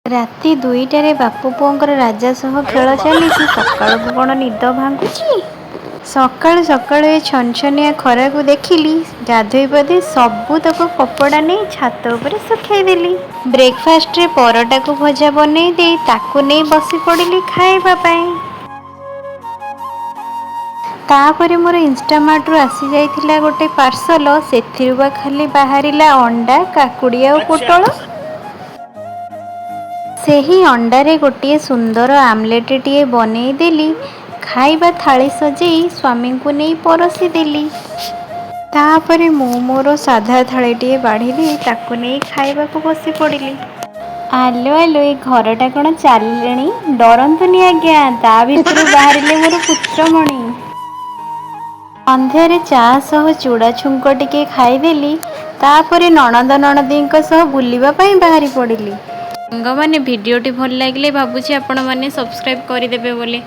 ରାତି 2টাରେ ବାପ ପୁଅଙ୍କର ରାଜା ସହ ଖେଳ ଚାଲିଛି। ସକାଳକୁ କ'ଣ ନିଦ ଭାଙ୍ଗୁଛି? ସକାଳୁ ସକାଳୁ ଏ ଛନଛନିଆ ଖରାକୁ ଦେଖିଲି। ଗାଧୋଇ ପାଧୋଇ ସବୁତକ କପଡ଼ା ନେଇ ଛାତ ଉପରେ ଶୁଖେଇଦେଲି। ବ୍ରେକଫାଷ୍ଟରେ ପରଟାକୁ ଭଜା ବନେଇ ଦେଇ ତାକୁ ନେଇ ବସି ପଡ଼ିଲି ଖାଇବା ପାଇଁ। ତାପରେ ମୋର ଇନଷ୍ଟାମାର୍ଟରୁ ଆସିଯାଇଥିଲା ଗୋଟେ ପାର୍ସଲ। ସେଥିରୁ ବା ଖାଲି ବାହାରିଲା ଅଣ୍ଡା, କାକୁଡ଼ି ଆଉ ପୋଟଳ। ସେହି ଅଣ୍ଡାରେ ଗୋଟିଏ ସୁନ୍ଦର ଆମଲେଟଟିଏ ବନେଇ ଦେଲି। ଖାଇବା ଥାଳି ସଜେଇ ସ୍ୱାମୀଙ୍କୁ ନେଇ ପରଷି ଦେଲି। ତାପରେ ମୁଁ ମୋର ସାଧା ଥାଳିଟିଏ ବାଢ଼ିଲି, ତାକୁ ନେଇ ଖାଇବାକୁ ବସି ପଡ଼ିଲି। ଆଲୋ ଆଲୋ, ଏ ଘରଟା କ'ଣ ଚାଲିଲେଣି? ଡରନ୍ତୁନି ଆଜ୍ଞା, ତା ଭିତରୁ ବାହାରିଲେ ମୋର ପୁତ୍ରମଣି। ସନ୍ଧ୍ୟାରେ ଚା ସହ ଚୁଡ଼ା ଛୁଙ୍କ ଟିକେ ଖାଇଦେଲି। ତାପରେ ନଣନ୍ଦ ନଣନ୍ଦୀଙ୍କ ସହ ବୁଲିବା ପାଇଁ ବାହାରି ପଡ଼ିଲି। ସାଙ୍ଗମାନେ, ଭିଡ଼ିଓଟି ଭଲ ଲାଗିଲେ ଭାବୁଛି ଆପଣମାନେ ସବସ୍କ୍ରାଇବ୍ କରିଦେବେ ବୋଲି।